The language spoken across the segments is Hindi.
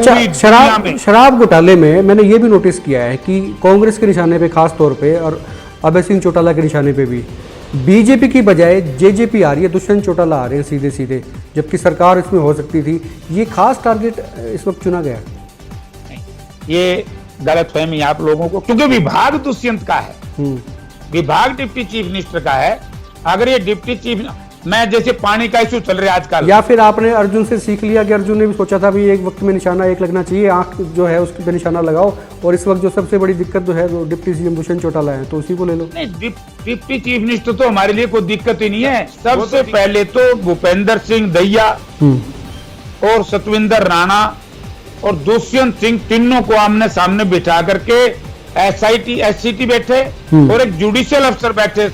अच्छा, शराब घोटाले में मैंने ये भी नोटिस किया है कि कांग्रेस के निशाने पे खास तौर पे और अभय सिंह चौटाला के निशाने पे भी बीजेपी की बजाय जेजेपी आ रही है, दुष्यंत चौटाला आ रहे हैं सीधे सीधे, जबकि सरकार इसमें हो सकती थी। ये खास टारगेट इस वक्त चुना गया। ये गलतफहमी आप लोगों को, क्योंकि विभाग दुष्यंत का है, विभाग डिप्टी चीफ मिनिस्टर का है। अगर ये डिप्टी चीफ, मैं जैसे पानी का इशू चल रहा है आजकल, या फिर आपने अर्जुन से सीख लिया कि अर्जुन ने भी सोचा था भी एक वक्त में निशाना एक लगना चाहिए, आंख जो है उसके पे निशाना लगाओ, और इस वक्त जो सबसे बड़ी दिक्कत जो है वो डिप्टी सीएम दुष्यंत चौटाला है, तो उसी को ले लो। नहीं, डिप्टी चीफ मिनिस्टर तो हमारे लिए कोई दिक्कत ही नहीं है। सबसे पहले तो भूपेंद्र सिंह दहिया और सतविंदर राणा और दुष्यंत सिंह, तीनों को आमने सामने बिठा करके एससीटी बैठे और एक जुडिशियल अफसर बैठे,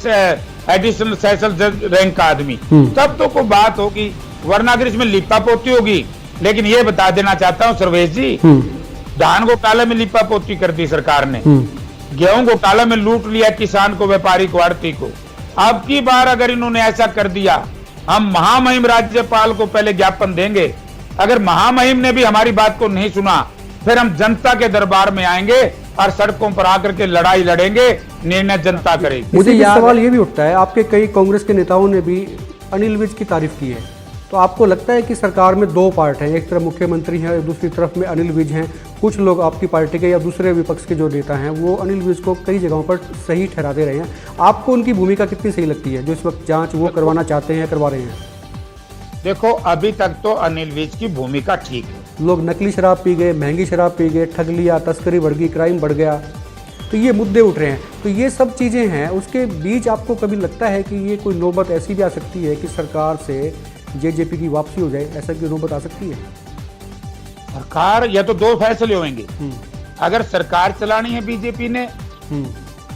एडिशनल सेशन जज रैंक का आदमी, तब तो कोई बात होगी, वरना अगर इसमें लिपापोती होगी। लेकिन ये बता देना चाहता हूँ सर्वेश जी, धान घोटाले में लिपापोती कर दी सरकार ने, गेहूं घोटाले में लूट लिया किसान को, व्यापारी को, आड़ती को। अब की बार अगर इन्होंने ऐसा कर दिया, हम महामहिम राज्यपाल को पहले ज्ञापन देंगे। अगर महामहिम ने भी हमारी बात को नहीं सुना, फिर हम जनता के दरबार में आएंगे और सड़कों पर आकर के लड़ाई लड़ेंगे, निर्णय जनता करेगी। मुझे सवाल ये भी उठता है, आपके कई कांग्रेस के नेताओं ने भी अनिल विज की तारीफ की है, तो आपको लगता है कि सरकार में दो पार्ट हैं, एक तरफ मुख्यमंत्री हैं, दूसरी तरफ में अनिल विज हैं। कुछ लोग आपकी पार्टी के या दूसरे विपक्ष के जो नेता हैं वो अनिल विज को कई जगहों पर सही ठहराते रहे हैं। आपको उनकी भूमिका कितनी सही लगती है, जो इस वक्त जाँच वो करवाना चाहते हैं, करवा रहे हैं? देखो, अभी तक तो अनिल विज की भूमिका ठीक है। लोग नकली शराब पी गए, महंगी शराब पी गए, ठग लिया, तस्करी बढ़ गई, क्राइम बढ़ गया, तो ये मुद्दे उठ रहे हैं। तो ये सब चीज़ें हैं, उसके बीच आपको कभी लगता है कि ये कोई नौबत ऐसी भी आ सकती है कि सरकार से जेजेपी की वापसी हो जाए, ऐसा की नौबत आ सकती है? सरकार या तो दो फैसले होंगे, अगर सरकार चलानी है बीजेपी ने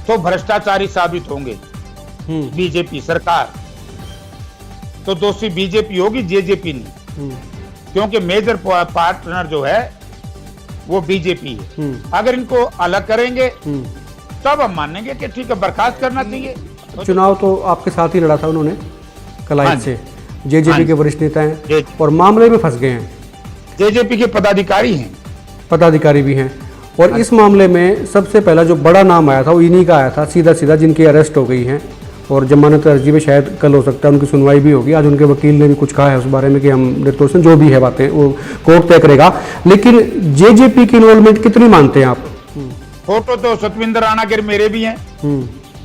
तो भ्रष्टाचारी साबित होंगे बीजेपी सरकार, तो दोषी बीजेपी होगी, जेजेपी नहीं, क्योंकि मेजर पार्टनर जो है वो बीजेपी है। अगर इनको अलग करेंगे तब हम मानेंगे कि ठीक है, बर्खास्त करना चाहिए। चुनाव तो आपके साथ ही लड़ा था उन्होंने कलाइन से, जेजेपी के वरिष्ठ नेता हैं और मामले में फंस गए हैं। जेजेपी के पदाधिकारी भी हैं, और इस मामले में सबसे पहला जो बड़ा नाम आया था वो इन्हीं का आया था, सीधा सीधा, जिनकी अरेस्ट हो गई हैं और जमानत अर्जी में शायद कल हो सकता है उनकी सुनवाई भी होगी। आज उनके वकील ने भी कुछ कहा है उस बारे में कि हम निर्दोष हैं, जो भी है बातें वो कोर्ट तय करेगा। लेकिन जेजेपी की इन्वॉल्वमेंट कितनी मानते हैं आप? फोटो तो सतविंदर राणा के मेरे भी हैं,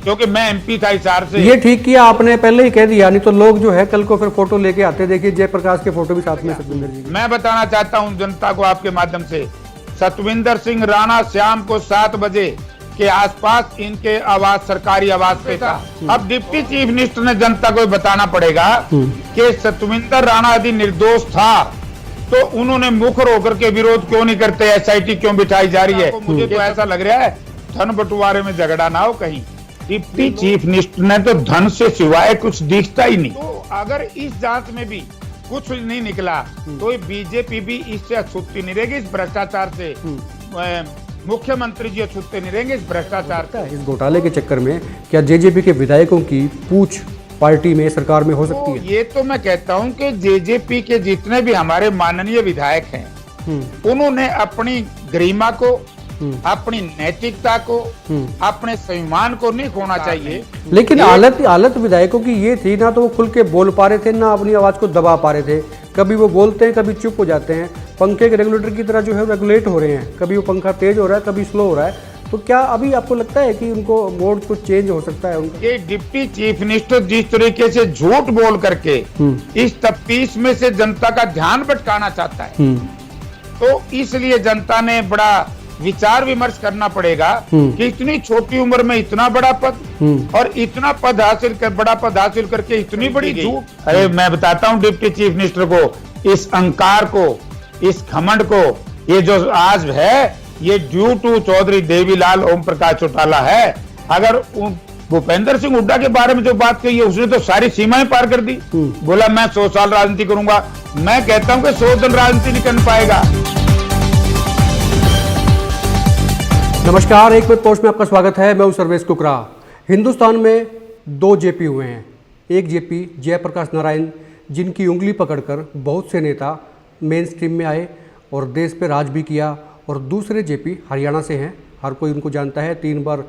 क्योंकि मैं एमपी था हिसार से। ये ठीक किया आपने, पहले ही कह दिया, नहीं तो लोग जो है कल को फिर फोटो लेके आते। देखिए जयप्रकाश के फोटो भी साथ में सतविंदर जी की। मैं बताना चाहता हूँ जनता को आपके माध्यम से, सतविंदर सिंह राणा शाम को 7 बजे के आसपास इनके आवास, सरकारी आवास पे था। अब डिप्टी चीफ मिनिस्टर ने जनता को बताना पड़ेगा कि सतविंदर राणा यदि निर्दोष था तो उन्होंने मुखर होकर के विरोध क्यों नहीं करते, एसआईटी क्यों बिठाई जा रही है। मुझे तो ऐसा लग रहा है धन बंटवारे में झगड़ा ना हो कहीं। डिप्टी चीफ मिनिस्टर ने तो धन से सिवाय कुछ दिखता ही नहीं। तो अगर इस जांच में भी कुछ नहीं निकला तो बीजेपी भी इससे छूटती नहीं रहेगी, इस भ्रष्टाचार से। मुख्यमंत्री जी छूटते नहीं रहेंगे इस भ्रष्टाचार से। इस घोटाले के चक्कर में क्या जेजेपी के विधायकों की पूछ पार्टी में, सरकार में हो सकती है? ये तो मैं कहता हूं कि जेजेपी के जितने भी हमारे माननीय विधायक हैं, उन्होंने अपनी गरिमा को, अपनी नैतिकता को, अपने स्वाभिमान को नहीं खोना चाहिए। लेकिन हालत विधायकों की ये थी, ना तो वो खुल के बोल पा रहे थे, ना अपनी आवाज को दबा पा रहे थे। कभी वो बोलते हैं, कभी चुप हो जाते हैं, पंखे के रेगुलेटर की तरह जो है रेगुलेट हो रहे हैं। कभी वो पंखा तेज हो रहा है, कभी स्लो हो रहा है। तो क्या अभी आपको लगता है कि उनको मोड कुछ चेंज हो सकता है उनका? ये डिप्टी चीफ मिनिस्टर जिस तरीके से झूठ बोल करके इस तफ्तीश में से जनता का ध्यान भटकाना चाहता है, तो इसलिए जनता ने बड़ा विचार विमर्श करना पड़ेगा कि इतनी छोटी उम्र में इतना बड़ा पद और इतना पद हासिल कर, बड़ा पद हासिल करके इतनी बड़ी झूठ। अरे मैं बताता हूँ डिप्टी चीफ मिनिस्टर को, इस अहंकार को, इस घमंड को, ये जो आज है, ये ड्यू टू चौधरी देवीलाल ओम प्रकाश चौटाला है। अगर भूपेंद्र सिंह हुड्डा के बारे में जो बात कही है, उसने तो सारी सीमाएं पार कर दी। बोला मैं 100 साल राजनीति करूंगा। मैं कहता हूं कि 100 दिन राजनीति नहीं कर पाएगा। नमस्कार, एक मिनट पोस्ट में आपका स्वागत है। मैं हूं सर्वेश कुकरा। हिंदुस्तान में 2 जेपी हुए हैं। एक जेपी जयप्रकाश नारायण, जिनकी उंगली पकड़कर बहुत से नेता मेन स्ट्रीम में आए और देश पे राज भी किया। और दूसरे जेपी हरियाणा से हैं, हर कोई उनको जानता है, 3 बार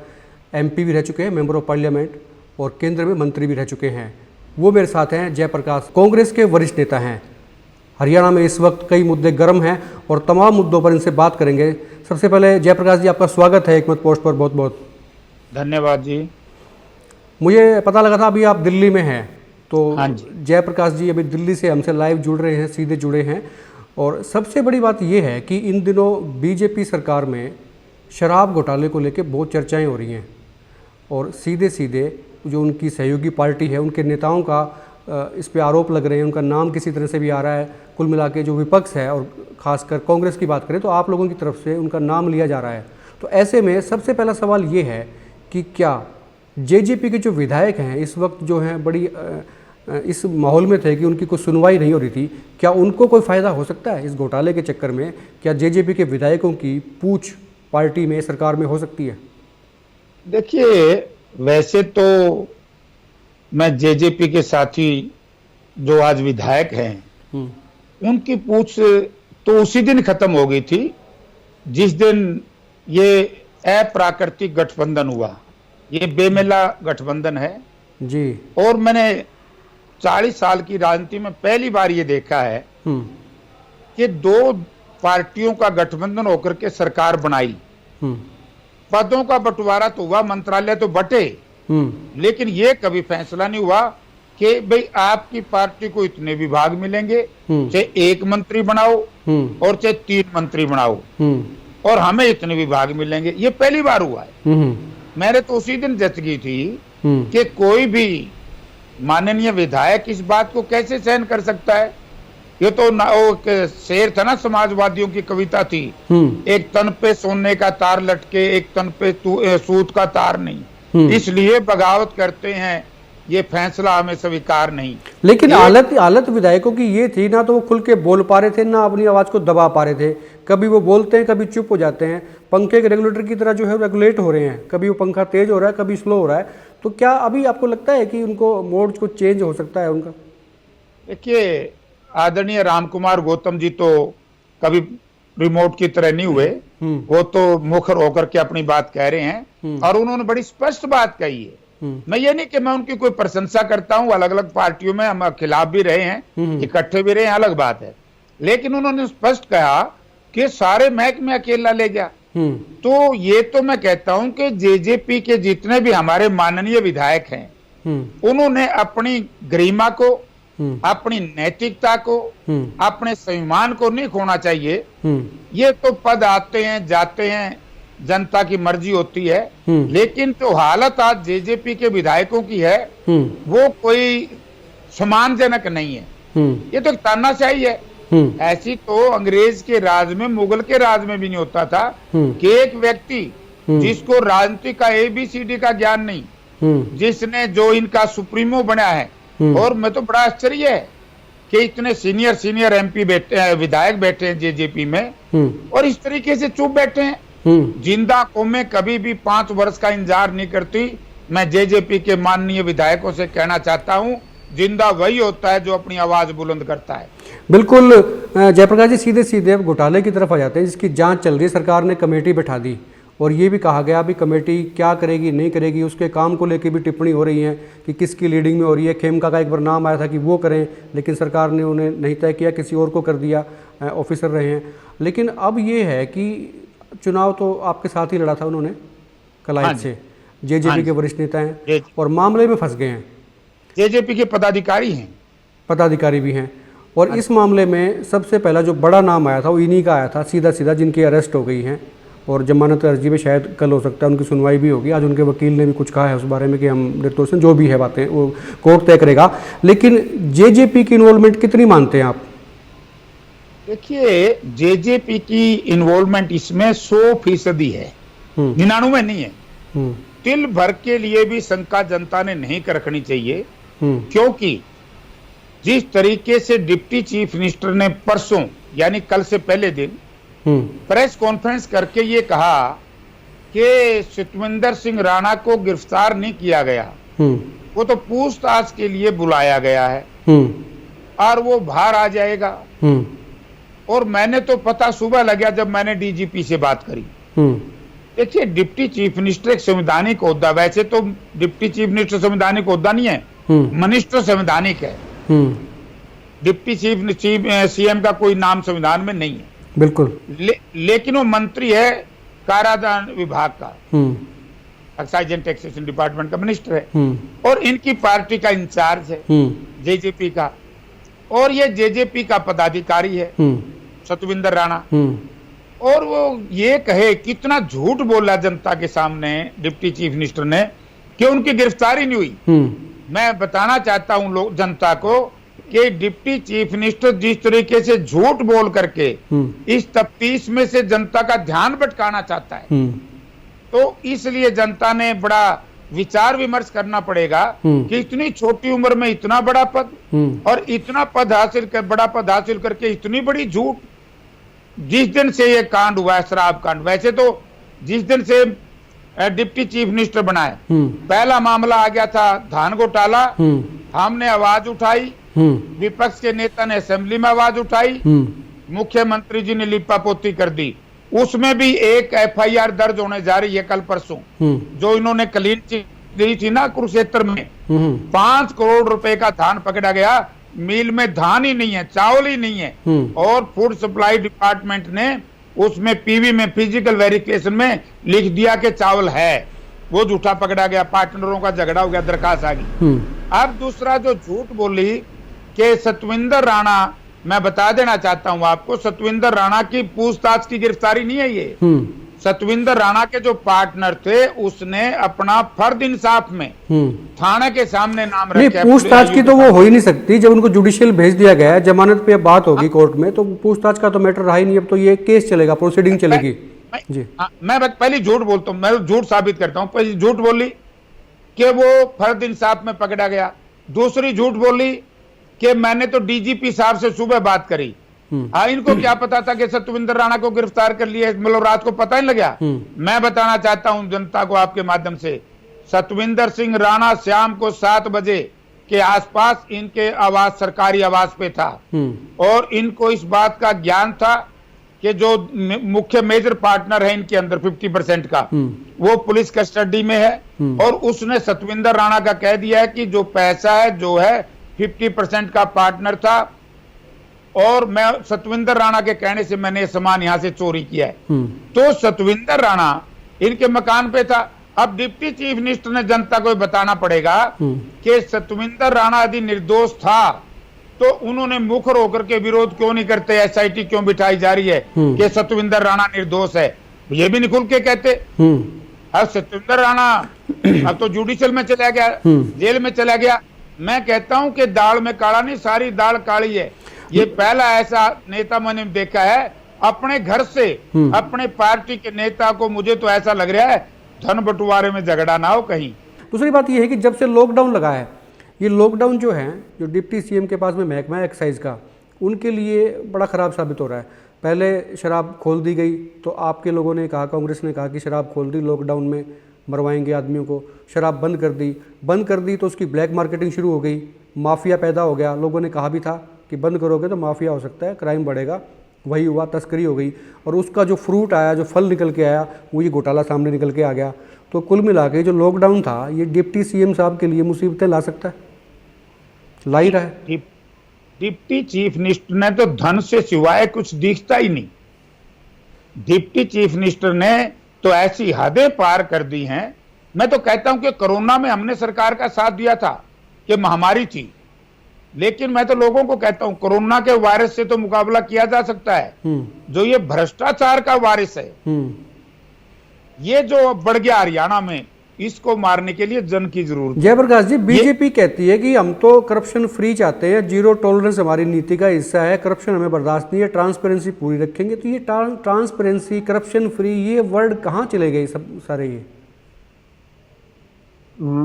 एमपी भी रह चुके हैं, मेंबर ऑफ पार्लियामेंट, और केंद्र में मंत्री भी रह चुके हैं। वो मेरे साथ हैं जयप्रकाश, कांग्रेस के वरिष्ठ नेता हैं। हरियाणा में इस वक्त कई मुद्दे गर्म हैं और तमाम मुद्दों पर इनसे बात करेंगे। सबसे पहले जयप्रकाश जी, आपका स्वागत है एकमत पोस्ट पर, बहुत बहुत धन्यवाद जी। मुझे पता लगा था अभी आप दिल्ली में हैं, तो हाँ जी। जयप्रकाश जी अभी दिल्ली से हमसे लाइव जुड़ रहे हैं, सीधे जुड़े हैं। और सबसे बड़ी बात यह है कि इन दिनों बीजेपी सरकार में शराब घोटाले को लेकर बहुत चर्चाएं हो रही हैं और सीधे सीधे जो उनकी सहयोगी पार्टी है उनके नेताओं का इस पे आरोप लग रहे हैं, उनका नाम किसी तरह से भी आ रहा है। कुल मिला के जो विपक्ष है और ख़ासकर कांग्रेस की बात करें तो आप लोगों की तरफ से उनका नाम लिया जा रहा है। तो ऐसे में सबसे पहला सवाल ये है कि क्या जेजेपी के जो विधायक हैं इस वक्त जो हैं बड़ी इस माहौल में थे कि उनकी कोई सुनवाई नहीं हो रही थी, क्या उनको कोई फ़ायदा हो सकता है इस घोटाले के चक्कर में? क्या जेजेपी के विधायकों की पूछ पार्टी में, सरकार में हो सकती है? देखिए, वैसे तो मैं जेजेपी के साथी जो आज विधायक हैं उनकी पूछ तो उसी दिन खत्म हो गई थी जिस दिन ये अप्राकृतिक गठबंधन हुआ। ये बेमेला गठबंधन है जी। और मैंने 40 साल की राजनीति में पहली बार ये देखा है कि 2 पार्टियों का गठबंधन होकर के सरकार बनाई। पदों का बंटवारा तो हुआ, मंत्रालय तो बटे, लेकिन ये कभी फैसला नहीं हुआ कि भाई आपकी पार्टी को इतने विभाग मिलेंगे, चाहे 1 मंत्री बनाओ और चाहे 3 मंत्री बनाओ, और हमें इतने विभाग मिलेंगे। ये पहली बार हुआ है। मैंने तो उसी दिन जच गई थी कि कोई भी माननीय विधायक इस बात को कैसे सहन कर सकता है। ये तो शेर था ना, समाजवादियों की कविता थी, एक तन पे सोने का तार लटके, एक तन पे सूत का तार नहीं, इसलिए बगावत करते हैं, ये फैसला हमें स्वीकार नहीं। लेकिन हालत विधायकों की ये थी ना, तो वो खुल के बोल पा रहे थे ना अपनी आवाज को दबा पा रहे थे। कभी वो बोलते हैं, कभी चुप हो जाते हैं, पंखे के रेगुलेटर की तरह जो है रेगुलेट हो रहे हैं, कभी वो पंखा तेज हो रहा है, कभी स्लो हो रहा है। तो क्या अभी आपको लगता है कि उनको मोड को चेंज हो सकता है उनका? देखिए, आदरणीय रामकुमार गौतम जी तो कभी रिमोट की तरह नहीं हुए, वो तो मुखर होकर के अपनी बात कह रहे हैं और उन्होंने बड़ी स्पष्ट बात कही है। मैं ये नहीं कि मैं उनकी कोई प्रशंसा करता हूं, अलग अलग पार्टियों में हम खिलाफ भी रहे हैं, इकट्ठे भी रहे हैं, अलग बात है, लेकिन उन्होंने स्पष्ट कहा कि सारे महकमे अकेला ले गया। तो ये तो मैं कहता हूं कि जेजेपी के जितने भी हमारे माननीय विधायक हैं उन्होंने अपनी गरिमा को, अपनी नैतिकता को, अपने स्वाभिमान को नहीं खोना चाहिए। ये तो पद आते हैं जाते हैं, जनता की मर्जी होती है, लेकिन जो हालत आज जेजेपी के विधायकों की है वो कोई सम्मानजनक नहीं है। ये तो एक तानाशाही है। ऐसी तो अंग्रेज के राज में, मुगल के राज में भी नहीं होता था कि एक व्यक्ति जिसको राजनीति का ABCD का ज्ञान नहीं, जिसने जो इनका सुप्रीमो बना है, और मैं तो बड़ा आश्चर्य है कि इतने सीनियर MP बैठे हैं, विधायक बैठे हैं जेजेपी में, और इस तरीके से चुप बैठे हैं। जिंदा कौमें कभी भी 5 वर्ष का इंतजार नहीं करती। मैं जेजेपी के माननीय विधायकों से कहना चाहता हूं, जिंदा वही होता है जो अपनी आवाज बुलंद करता है। बिल्कुल जयप्रकाश जी, सीधे सीधे घोटाले की तरफ आ जाते हैं, जिसकी जांच चल रही है। सरकार ने कमेटी बैठा दी और ये भी कहा गया अभी कमेटी क्या करेगी नहीं करेगी, उसके काम को लेकर भी टिप्पणी हो रही है कि किसकी लीडिंग में हो रही है। खेमका का एक बार नाम आया था कि वो करें, लेकिन सरकार ने उन्हें नहीं तय किया, किसी और को कर दिया, ऑफिसर रहे हैं। लेकिन अब ये है कि चुनाव तो आपके साथ ही लड़ा था उन्होंने कलाइट से, जेजेपी के वरिष्ठ नेता हैं और मामले में फंस गए हैं। जेजेपी के पदाधिकारी भी हैं और इस मामले में सबसे पहला जो बड़ा नाम आया था वो इन्हीं का आया था, सीधा सीधा, जिनकी अरेस्ट हो गई हैं और जमानत अर्जी में शायद कल हो सकता है उनकी सुनवाई भी होगी। आज उनके वकील ने भी कुछ कहा है उस बारे में कि हम निर्दोष हैं, जो भी है बातें वो कोर्ट तय करेगा। लेकिन जेजेपी की इन्वॉल्वमेंट कितनी मानते हैं आप? देखिए, जेजेपी की इन्वॉल्वमेंट इसमें 100% है, 99 नहीं है। तिल भर के लिए भी शंका जनता ने नहीं रखनी चाहिए, क्योंकि जिस तरीके से डिप्टी चीफ मिनिस्टर ने परसों यानी कल से पहले दिन प्रेस कॉन्फ्रेंस करके ये कहा कि सतविंदर सिंह राणा को गिरफ्तार नहीं किया गया, वो तो पूछताछ के लिए बुलाया गया है और वो बाहर आ जाएगा, और मैंने तो पता सुबह लगा जब मैंने डीजीपी से बात करी। देखिए, डिप्टी चीफ मिनिस्टर एक संवैधानिक ओहदा, वैसे तो डिप्टी चीफ मिनिस्टर संवैधानिक ओहदा नहीं है, मिनिस्टर संवैधानिक है। डिप्टी चीफ सीएम का कोई नाम संविधान में नहीं है, बिल्कुल। लेकिन वो मंत्री है कारागार विभाग का, एक्साइज एंड टैक्सेशन डिपार्टमेंट का मिनिस्टर है, और इनकी पार्टी का इंचार्ज है जेजेपी का, और ये जेजेपी का पदाधिकारी है सतविंदर राणा। और वो ये कहे, कितना झूठ बोला जनता के सामने डिप्टी चीफ मिनिस्टर ने कि उनकी गिरफ्तारी नहीं हुई। मैं बताना चाहता हूं लोग जनता को कि डिप्टी चीफ मिनिस्टर जिस तरीके से झूठ बोल करके इस तफ्तीश में से जनता का ध्यान भटकाना चाहता है, तो इसलिए जनता ने बड़ा विचार विमर्श करना पड़ेगा कि इतनी छोटी उम्र में इतना बड़ा पद और इतना पद हासिल कर, बड़ा पद हासिल करके इतनी बड़ी झूठ। जिस दिन से ये कांड हुआ है, शराब कांड, वैसे तो जिस दिन से डिप्टी चीफ मिनिस्टर बनाए, पहला मामला आ गया था धान घोटाला, हमने आवाज उठाई, विपक्ष के नेता ने असेंबली में आवाज उठाई, मुख्यमंत्री जी ने लिपापोती कर दी। उसमें भी एक एफआईआर दर्ज होने जा रही है कल परसों, जो इन्होंने क्लीन चिट दी थी ना कुरुक्षेत्र में, 5 करोड़ रुपए का धान पकड़ा गया, मिल में धान ही नहीं है, चावल ही नहीं है, और फूड सप्लाई डिपार्टमेंट ने उसमें पीवी में फिजिकल वेरिफिकेशन में लिख दिया कि चावल है, वो झूठा पकड़ा गया, पार्टनरों का झगड़ा हो गया, दरखास्त आ गई। अब दूसरा जो झूठ बोली कि सतविंदर राणा, मैं बता देना चाहता हूं आपको, सतविंदर राणा की पूछताछ की गिरफ्तारी नहीं है ये। सतविंदर राणा के जो पार्टनर थे, उसने अपना फर्द इंसाफ में थाने के सामने नाम रखा। पूछताछ की तो वो हो ही नहीं सकती, जब उनको जुडिशियल भेज दिया गया है, जमानत पे बात होगी कोर्ट में, तो पूछताछ का तो मैटर रहा ही नहीं। अब तो ये केस चलेगा, प्रोसीडिंग चलेगी। जी, मैं पहले झूठ बोलता हूँ, मैं झूठ साबित करता हूँ। पहले झूठ बोली कि वो फर्द इंसाफ में पकड़ा गया, दूसरी झूठ बोली कि मैंने तो डीजीपी साहब से सुबह बात करी। इनको क्या पता था कि सतविंदर राणा को गिरफ्तार कर लिया, मतलब रात को पता ही लग गया। मैं बताना चाहता हूं जनता को आपके माध्यम से, सतविंदर सिंह राणा शाम को 7 बजे के आसपास इनके आवास, सरकारी आवास पे था, और इनको इस बात का ज्ञान था कि जो मुख्य मेजर पार्टनर है इनके अंदर 50% का, वो पुलिस कस्टडी में है, और उसने सतविंदर राणा का कह दिया है कि जो पैसा है जो है 50% का पार्टनर था, और मैं सतविंदर राणा के कहने से मैंने सामान यहां से चोरी किया है। तो सतविंदर राणा इनके मकान पे था। अब डिप्टी चीफ मिनिस्टर ने जनता को बताना पड़ेगा कि सतविंदर राणा यदि निर्दोष था तो उन्होंने मुखर होकर के विरोध क्यों नहीं करते, एसआईटी क्यों बिठाई जा रही है कि सतविंदर राणा निर्दोष है, ये भी नहीं खुल के कहते। अब सतविंदर राणा अब तो जुडिशियल में चला गया, जेल में चला गया। मैं कहता हूं कि दाल में काला नहीं, सारी दाल काली है। ये पहला ऐसा नेता मैंने देखा है अपने घर से, अपने पार्टी के नेता को, मुझे तो ऐसा लग रहा है धन बंटवारे में झगड़ा ना हो कहीं। दूसरी बात यह है कि जब से लॉकडाउन लगा है, ये लॉकडाउन जो है, जो डिप्टी सीएम के पास में महकमा है एक्साइज का, उनके लिए बड़ा ख़राब साबित हो रहा है। पहले शराब खोल दी गई तो आपके लोगों ने कहा, कांग्रेस ने कहा कि शराब खोल दी, लॉकडाउन में मरवाएंगे आदमियों को। शराब बंद कर दी तो उसकी ब्लैक मार्केटिंग शुरू हो गई, माफिया पैदा हो गया। लोगों ने कहा भी था कि बंद करोगे तो माफिया हो सकता है, क्राइम बढ़ेगा, वही हुआ, तस्करी हो गई, और उसका जो फ्रूट आया, जो फल निकल के आया, वो ये घोटाला सामने निकल के आ गया। तो कुल मिला के जो लॉकडाउन था, ये डिप्टी सीएम साहब के लिए मुसीबतें ला सकता है, ला ही रहा है। डिप्टी चीफ मिनिस्टर ने तो धन से सिवाय कुछ दिखता ही नहीं। डिप्टी चीफ मिनिस्टर ने तो ऐसी हदें पार कर दी हैं। मैं तो कहता हूं कि कोरोना में हमने सरकार का साथ दिया था कि महामारी थी, लेकिन मैं तो लोगों को कहता हूं कोरोना के वायरस से तो मुकाबला किया जा सकता है, जो ये भ्रष्टाचार का वायरस है, ये जो बढ़ गया हरियाणा में, इसको मारने के लिए जन की जरूरत है। जयप्रकाश जी, बीजेपी कहती है कि हम तो करप्शन फ्री चाहते हैं, जीरो टॉलरेंस हमारी नीति का हिस्सा है, करप्शन हमें बर्दाश्त नहीं है, ट्रांसपेरेंसी पूरी रखेंगे। तो ये ट्रांसपेरेंसी, करप्शन फ्री, ये वर्ड कहाँ चले गए सब सारे? ये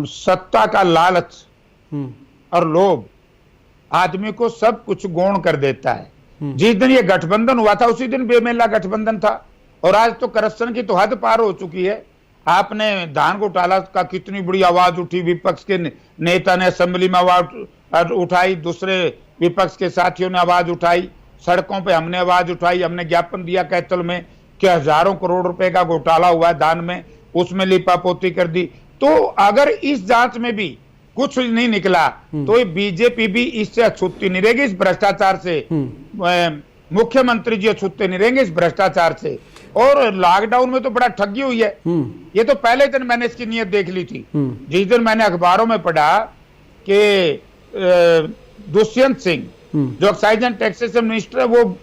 सत्ता का लालच और लोभ आदमी को सब कुछ गौण कर देता है। जिस दिन ये गठबंधन हुआ था उसी दिन बेमेला गठबंधन था, और आज तो करप्शन की तो हद पार हो चुकी है। आपने धान घोटाला का कितनी बड़ी आवाज उठी, विपक्ष के नेता ने असेंबली में आवाज उठाई, दूसरे विपक्ष के साथियों ने आवाज उठाई, सड़कों पे हमने आवाज उठाई, हमने ज्ञापन दिया कैथल में कि हजारों करोड़ रुपए का घोटाला हुआ है दान में, उसमें लिपापोती कर दी। तो अगर इस जांच में भी कुछ नहीं निकला तो ये बीजेपी भी इससे अछूती नहीं रहेगी, इस भ्रष्टाचार से। मुख्यमंत्री जी अछूते नहीं रहेंगे इस भ्रष्टाचार से। और लॉकडाउन में तो बड़ा ठगी हुई है। ये तो पहले दिन मैंने इसकी नीयत देख ली थी। जिस दिन मैंने अखबारों में पढ़ा कि दुष्यंत सिंह जो एक्साइज एंड टैक्सेशन मिनिस्टर है, वो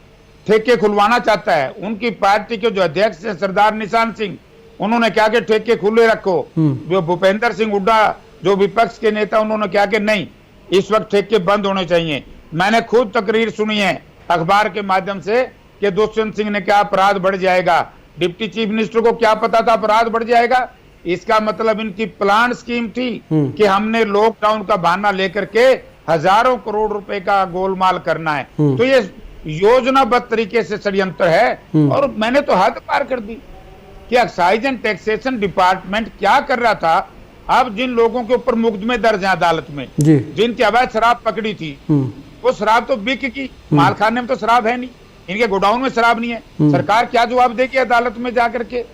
ठेके खुलवाना चाहता है। उनकी पार्टी के जो अध्यक्ष है सरदार निशान सिंह, उन्होंने क्या कि ठेके खुले रखो। जो भूपेंद्र सिंह हुड्डा जो विपक्ष के नेता, उन्होंने क्या कि नहीं, इस वक्त ठेके बंद होने चाहिए। मैंने खुद तकरीर सुनी है अखबार के माध्यम से कि दुष्यंत सिंह ने क्या अपराध बढ़ जाएगा। डिप्टी चीफ मिनिस्टर को क्या पता था अपराध बढ़ जाएगा? इसका मतलब इनकी प्लान स्कीम थी कि हमने लॉकडाउन का बहाना लेकर के हजारों करोड़ रुपए का गोलमाल करना है। तो ये योजनाबद्ध तरीके से षड्यंत्र है। और मैंने तो हद पार कर दी कि एक्साइज एंड टैक्सेशन डिपार्टमेंट क्या कर रहा था। अब जिन लोगों के ऊपर मुकदमे दर्ज है अदालत में, जिनकी अवैध शराब पकड़ी थी, वो शराब तो बिक की, मालखाने में तो शराब है नहीं, इनके गोडाउन में शराब नहीं है। सरकार क्या जवाब देगी अदालत में जाकर के?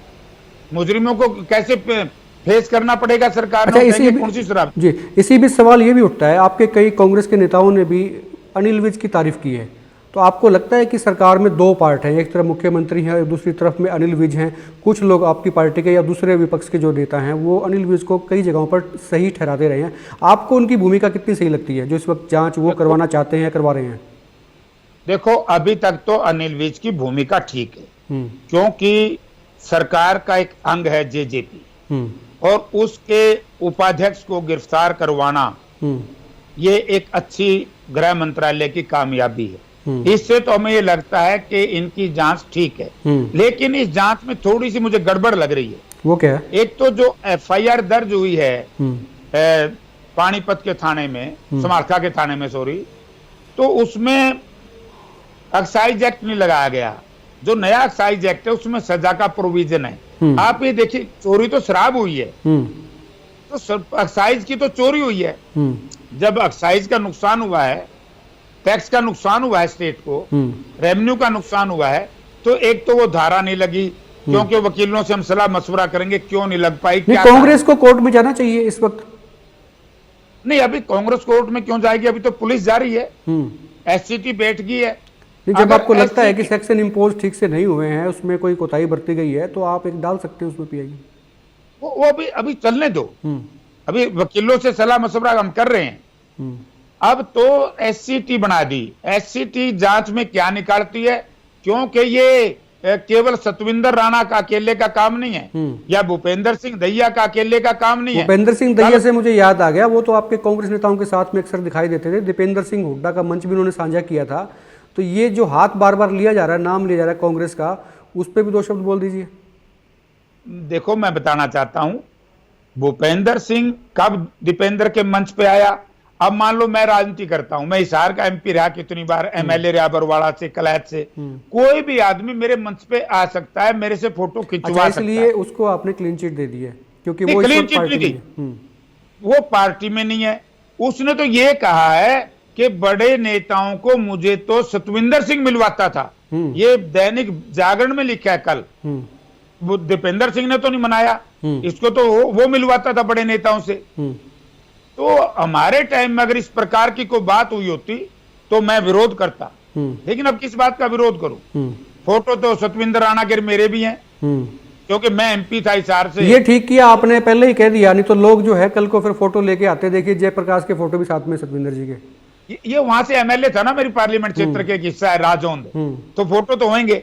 मुजरिमों को कैसे फेस करना पड़ेगा सरकार? अच्छा, कौन सी शराब? जी, इसी बीच सवाल ये भी उठता है, आपके कई कांग्रेस के नेताओं ने भी अनिल विज की तारीफ की है। तो आपको लगता है कि सरकार में दो पार्ट हैं, एक तरफ मुख्यमंत्री हैं और दूसरी तरफ में अनिल विज हैं। कुछ लोग आपकी पार्टी के या दूसरे विपक्ष के जो नेता हैं वो अनिल विज को कई जगहों पर सही ठहराते रहे हैं। आपको उनकी भूमिका कितनी सही लगती है जो इस वक्त जांच वो करवाना चाहते हैं, करवा रहे हैं? देखो, अभी तक तो अनिल विज की भूमिका ठीक है, क्योंकि सरकार का एक अंग है जेजेपी, और उसके उपाध्यक्ष को गिरफ्तार करवाना ये एक अच्छी गृह मंत्रालय की कामयाबी है। इससे तो हमें ये लगता है कि इनकी जांच ठीक है। लेकिन इस जांच में थोड़ी सी मुझे गड़बड़ लग रही है। वो क्या है? एक तो जो एफआईआर दर्ज हुई है पानीपत के थाने में, समारखा के थाने में, सॉरी, तो उसमें एक्साइज एक्ट नहीं लगाया गया। जो नया एक्साइज एक्ट है उसमें सजा का प्रोविजन है। आप ये देखिए, चोरी तो शराब हुई है, तो एक्साइज की तो चोरी हुई है। जब एक्साइज का नुकसान हुआ है, टैक्स का नुकसान हुआ है स्टेट को, रेवेन्यू का नुकसान हुआ है, तो एक तो वो धारा नहीं लगी, क्योंकि वकीलों से हम सलाह मशवरा करेंगे क्यों नहीं लग पाई। क्या कांग्रेस को कोर्ट में जाना चाहिए इस वक्त? नहीं, अभी कांग्रेस कोर्ट में क्यों जाएगी? अभी तो पुलिस जा रही है, एससीटी बैठ गई है। जब आपको लगता है कि सेक्शन इम्पोज ठीक से नहीं हुए हैं, उसमें कोई कोताही बरती गई है, तो आप एक डाल सकते हैं उसमें पीआई। वो अभी चलने दो। अभी वकीलों से सलाह मशवरा हम कर रहे हैं। अब तो एससीटी बना दी। एससीटी जांच में क्या निकालती है, क्योंकि ये केवल सतविंदर राणा का अकेले का काम नहीं है, या भूपेंद्र सिंह दहिया का अकेले का काम नहीं है। भूपेंद्र सिंह दहिया से मुझे याद आ गया, वो तो आपके कांग्रेस नेताओं के साथ में अक्सर दिखाई देते थे। दीपेंद्र सिंह हुड्डा का मंच भी उन्होंने साझा किया था। तो ये जो हाथ बार बार लिया जा रहा है, नाम लिया जा रहा है कांग्रेस का, उस पर भी दो शब्द बोल दीजिए। देखो, मैं बताना चाहता हूं, भूपेंद्र सिंह कब दीपेंद्र के मंच पे आया? अब मान लो मैं राजनीति करता हूं, मैं हिसार का एमपी रहा कितनी बार, एमएलए रहा बरवाड़ा से, कलैत से। कोई भी आदमी मेरे मंच पे आ सकता है, मेरे से फोटो खिंचवा सकता है। इसलिए उसको आपने क्लीन चिट दे दी है, क्योंकि वो क्लीन चिट नहीं दी, वो पार्टी में नहीं है। उसने तो ये कहा है कि बड़े नेताओं को मुझे तो सतविंदर सिंह मिलवाता था। ये दैनिक जागरण में लिखा है कल। दीपेंद्र सिंह ने तो नहीं मनाया, इसको तो वो मिलवाता था बड़े नेताओं से। तो हमारे टाइम में अगर इस प्रकार की कोई बात हुई होती तो मैं विरोध करता, लेकिन अब किस बात का विरोध करूं? फोटो तो सतविंदर राणा के मेरे भी हैं, क्योंकि मैं एमपी था हिसार से। ये ठीक किया आपने, पहले ही कह दिया, नहीं तो लोग जो है कल को फिर फोटो लेके आते। देखिए जयप्रकाश के फोटो भी साथ में सतविंदर जी के। ये वहां से एमएलए था ना, मेरी पार्लियामेंट क्षेत्र के हिस्सा है राजौंद, तो फोटो तो होंगे।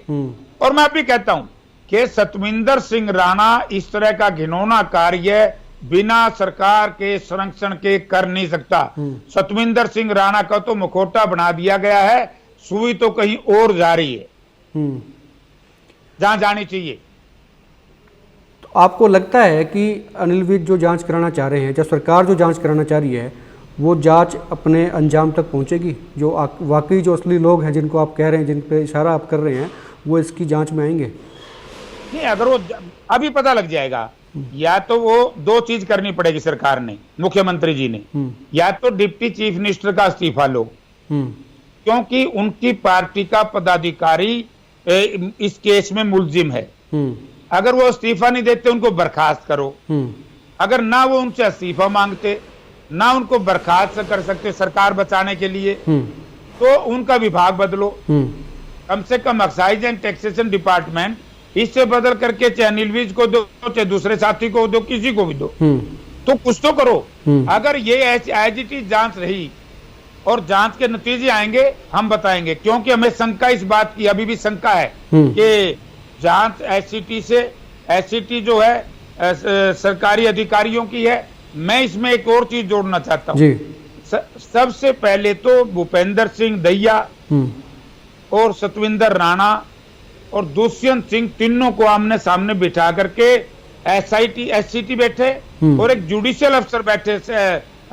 और मैं अभी कहता हूं कि सतविंदर सिंह राणा इस तरह का घिनौना कार्य बिना सरकार के संरक्षण के कर नहीं सकता। सतविंदर सिंह राणा का तो मुखौटा बना दिया गया है, सुई तो कहीं और जा रही है, जहां जानी चाहिए। तो आपको लगता है कि अनिल विज जो जांच कराना चाह रहे हैं, जब सरकार जो जांच कराना चाह रही है, वो जांच अपने अंजाम तक पहुंचेगी? जो वाकई जो असली लोग हैं जिनको आप कह रहे हैं, जिन पे इशारा आप कर रहे हैं, वो इसकी जांच में आएंगे? नहीं, अगर वो अभी पता लग जाएगा। या तो वो दो चीज करनी पड़ेगी सरकार ने, मुख्यमंत्री जी ने, या तो डिप्टी चीफ मिनिस्टर का इस्तीफा लो, क्योंकि उनकी पार्टी का पदाधिकारी इस केस में मुलजिम है। अगर वो इस्तीफा नहीं देते उनको बर्खास्त करो, अगर ना वो उनसे इस्तीफा मांगते ना उनको बर्खास्त कर सकते सरकार बचाने के लिए, तो उनका विभाग बदलो। कम से कम एक्साइज एंड टैक्सेशन डिपार्टमेंट इससे बदल करके चाहे अनिल विज को दो, चाहे दूसरे साथी को दो, किसी को भी दो, तो कुछ तो करो। अगर ये एज इट इज जांच रही और जांच के नतीजे आएंगे हम बताएंगे, क्योंकि हमें शंका इस बात की अभी भी शंका है कि जांच एससीटी जो है सरकारी अधिकारियों की है। मैं इसमें एक और चीज जोड़ना चाहता हूं। सबसे पहले तो भूपेंद्र सिंह दहिया और सतविंदर राणा और दुष्यंत सिंह तीनों को आमने सामने बिठा करके एससीटी बैठे और एक जुडिशियल अफसर बैठे,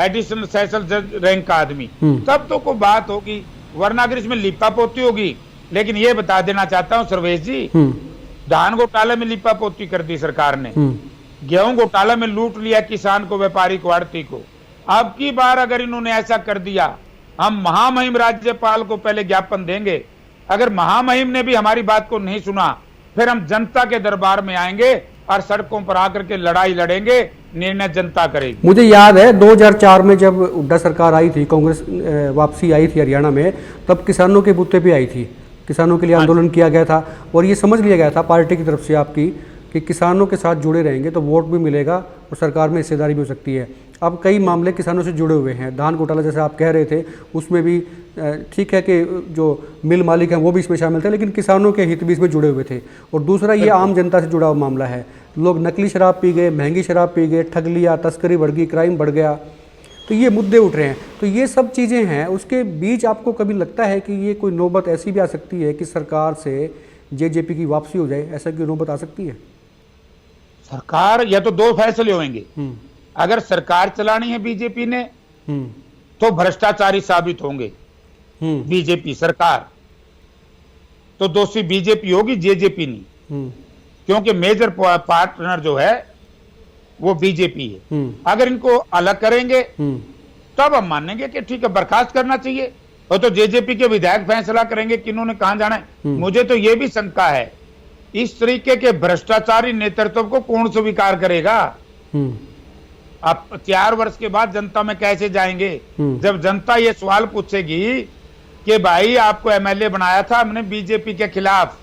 एडिशनल सेशन जज रैंक का आदमी, तब तो कोई बात होगी, वरना अगर इसमें लिपापोती होगी। लेकिन ये बता देना चाहता हूं सर्वेश जी, धान घोटाले में लिपापोती कर दी सरकार ने, गेहूं घोटाला में लूट लिया किसान को, व्यापारी को, आड़ती को। अब की बार अगर इन्होंने ऐसा कर दिया, हम महामहिम राज्यपाल को पहले ज्ञापन देंगे। अगर महामहिम ने भी हमारी बात को नहीं सुना, फिर हम जनता के दरबार में आएंगे और सड़कों पर आकर के लड़ाई लड़ेंगे, निर्णय जनता करेगी। मुझे याद है 2004 में जब हुड्डा सरकार आई थी, कांग्रेस वापसी आई थी हरियाणा में, तब किसानों के बूते पे आई थी, किसानों के लिए आंदोलन किया गया था और ये समझ लिया गया था पार्टी की तरफ से आपकी कि किसानों के साथ जुड़े रहेंगे तो वोट भी मिलेगा और सरकार में हिस्सेदारी भी हो सकती है। अब कई मामले किसानों से जुड़े हुए हैं, धान घोटाला जैसे आप कह रहे थे, उसमें भी ठीक है कि जो मिल मालिक हैं वो भी इसमें शामिल थे, लेकिन किसानों के हित भी इसमें जुड़े हुए थे। और दूसरा ये आम जनता से जुड़ा हुआ मामला है, लोग नकली शराब पी गए, महंगी शराब पी गए, ठग लिया, तस्करी बढ़ गई, क्राइम बढ़ गया, तो ये मुद्दे उठ रहे हैं। तो ये सब चीज़ें हैं, उसके बीच आपको कभी लगता है कि ये कोई नौबत ऐसी भी आ सकती है कि सरकार से जेजेपी की वापसी हो जाए, ऐसा कोई नौबत आ सकती है? सरकार या तो दो फैसले होंगे, अगर सरकार चलानी है बीजेपी ने तो भ्रष्टाचारी साबित होंगे बीजेपी सरकार, तो दोषी बीजेपी होगी, जेजेपी नहीं, क्योंकि मेजर पार्टनर जो है वो बीजेपी है। अगर इनको अलग करेंगे तब हम मानेंगे कि ठीक है बर्खास्त करना चाहिए, और तो जेजेपी के विधायक फैसला करेंगे कि इन्होंने कहां जाना है। मुझे तो यह भी शंका है, इस तरीके के भ्रष्टाचारी नेतृत्व को कौन स्वीकार करेगा? आप 4 वर्ष के बाद जनता में कैसे जाएंगे? जब जनता ये सवाल पूछेगी कि भाई आपको एमएलए बनाया था हमने बीजेपी के खिलाफ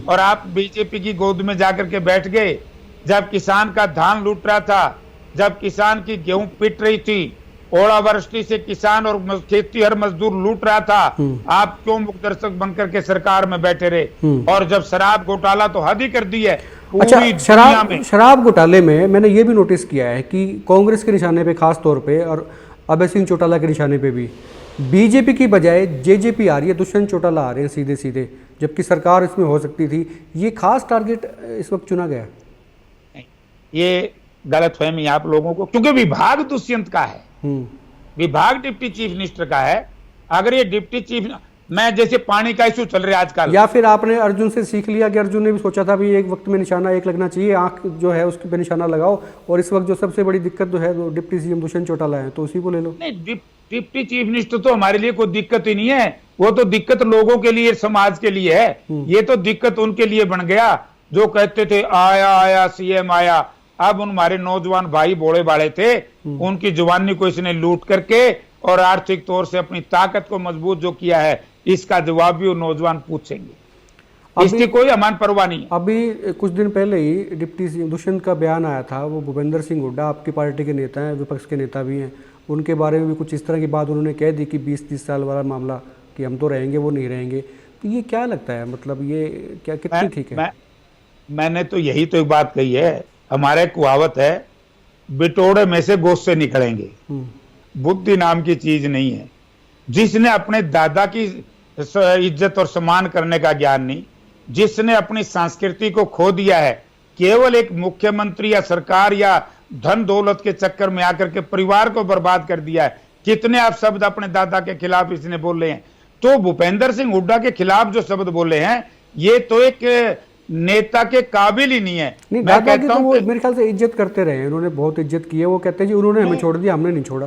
और आप बीजेपी की गोद में जाकर के बैठ गए, जब किसान का धान लूट रहा था, जब किसान की गेहूं पिट रही थी, ओलावृष्टि से किसान और खेती हर मजदूर लूट रहा था, आप क्यों मुखदर्शक बनकर के सरकार में बैठे रहे? और जब शराब घोटाला तो हद ही कर दी है। अच्छा, शराब घोटाले में मैंने ये भी नोटिस किया है कि कांग्रेस के निशाने पे खास तौर पे और अभय सिंह चौटाला के निशाने पे भी बीजेपी की बजाय जेजेपी आ रही है, दुष्यंत चौटाला आ रहे हैं सीधे सीधे, जबकि सरकार इसमें हो सकती थी। ये खास टारगेट इस वक्त चुना गया। ये गलतफहमी आप लोगों को, क्योंकि विभाग दुष्यंत का है, विभाग डिप्टी चीफ मिनिस्टर का है। अगर ये डिप्टी चीफ, मैं जैसे पानी का इशू चल रहा है आजकल, या फिर आपने अर्जुन से सीख लिया कि अर्जुन ने भी सोचा था भी एक वक्त में निशाना एक लगना चाहिए, आंख जो है उसके पे निशाना लगाओ, और इस वक्त जो सबसे बड़ी दिक्कत जो है वो डिप्टी सीएम दुष्यंत चौटाला है, तो उसी को ले लो। नहीं, डिप्टी चीफ मिनिस्टर तो हमारे लिए कोई दिक्कत ही नहीं है, वो तो दिक्कत लोगों के लिए, समाज के लिए है। ये तो दिक्कत उनके लिए बन गया जो कहते थे आया आया सीएम आया। अब उन हमारे नौजवान भाई बोले बाले थे, उनकी जवानी को इसने लूट करके और आर्थिक तौर से अपनी ताकत को मजबूत जो किया है, इसका जवाब भी वो नौजवान पूछेंगे। इसकी कोई अमान परवाह नहीं। अभी कुछ दिन पहले ही डिप्टी दुष्यंत का बयान आया था, वो भूपेंद्र सिंह हुड्डा आपकी पार्टी के नेता हैं, विपक्ष के नेता भी हैं, उनके बारे में भी कुछ इस तरह की बात उन्होंने कह दी कि 20-30 साल वाला मामला कि हम तो रहेंगे वो नहीं रहेंगे। तो ये क्या लगता है, मतलब ये क्या कितनी ठीक है? मैंने तो यही तो एक बात कही है, हमारे कहावत है बिटोड़े में से गोश्त से निकलेंगे। बुद्धि नाम की चीज नहीं है। जिसने अपने दादा की इज्जत और सम्मान करने का ज्ञान नहीं, जिसने अपनी संस्कृति को खो दिया है, केवल एक मुख्यमंत्री या सरकार या धन दौलत के चक्कर में आकर के परिवार को बर्बाद कर दिया है। कितने आप शब्द अपने दादा के खिलाफ इसने बोले हैं। तो भूपेंद्र सिंह हुड्डा के खिलाफ जो शब्द बोले हैं, ये तो एक नेता के काबिल ही नहीं है। नहीं, मैं कहता हूं मेरे ख्याल से इज्जत करते रहे, उन्होंने बहुत इज्जत की है। वो कहते हैं जी उन्होंने हमें छोड़ दिया, हमने नहीं छोड़ा।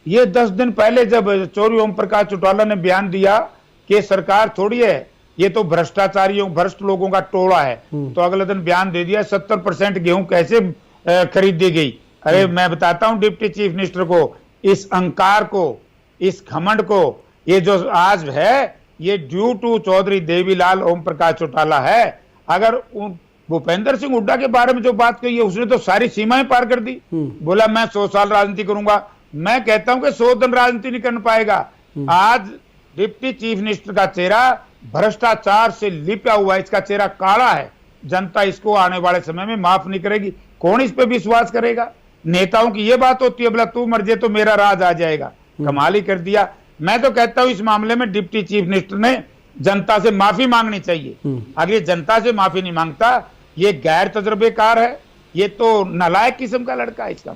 ये 10 दिन पहले जब चौधरी ओम प्रकाश चौटाला ने बयान दिया कि सरकार थोड़ी है, ये तो भ्रष्टाचारियों भ्रष्ट लोगों का टोला है, तो अगले दिन बयान दे दिया 70% गेहूं कैसे खरीदी गई। अरे मैं बताता हूं डिप्टी चीफ मिनिस्टर को, इस अहंकार को, इस घमंड को, ये जो आज है ये ड्यू टू चौधरी देवीलाल ओम प्रकाश चौटाला है। अगर भूपेंद्र सिंह हुड्डा के बारे में जो बात कही है उसने तो सारी सीमाएं पार कर दी। बोला मैं 100 साल राजनीति करूंगा। मैं कहता हूं कि 100 दिन राजनीति नहीं कर पाएगा। आज डिप्टी चीफ मिनिस्टर का चेहरा भ्रष्टाचार से लिपा हुआ है, इसका चेहरा काला है। जनता इसको आने वाले समय में माफ नहीं करेगी। कौन इस पे विश्वास करेगा? नेताओं की ये बात होती है, बोला तू मर जाए तो मेरा राज आ जाएगा। कमाल ही कर दिया। मैं तो कहता हूं इस मामले में डिप्टी चीफ मिनिस्टर ने जनता से माफी मांगनी चाहिए। अगर ये जनता से माफी नहीं मांगता, ये गैर तजुर्बेकार है, ये तो नालायक किस्म का लड़का है इसका।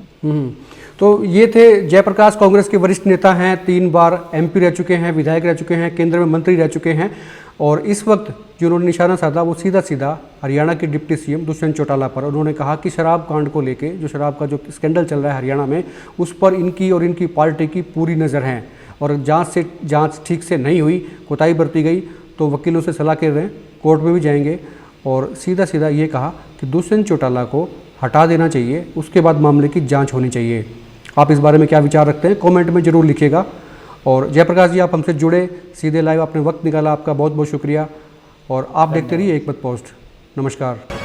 तो ये थे जयप्रकाश, कांग्रेस के वरिष्ठ नेता हैं, 3 बार MP रह चुके हैं, विधायक रह चुके हैं, केंद्र में मंत्री रह चुके हैं। और इस वक्त जिन्होंने निशाना साधा वो सीधा सीधा हरियाणा के डिप्टी CM दुष्यंत चौटाला पर। उन्होंने कहा कि शराब कांड को लेके, जो शराब का जो स्कैंडल चल रहा है हरियाणा में, उस पर इनकी और इनकी पार्टी की पूरी नज़र है। और जांच ठीक से नहीं हुई, कोताही बरती गई तो वकीलों से सलाह कर रहे हैं, कोर्ट में भी जाएंगे। और सीधा सीधा ये कहा कि दुष्यंत चौटाला को हटा देना चाहिए, उसके बाद मामले की जांच होनी चाहिए। आप इस बारे में क्या विचार रखते हैं कमेंट में ज़रूर लिखिएगा। और जयप्रकाश जी, आप हमसे जुड़े सीधे लाइव, आपने वक्त निकाला, आपका बहुत बहुत शुक्रिया। और आप देखते रहिए एक मत पोस्ट। नमस्कार।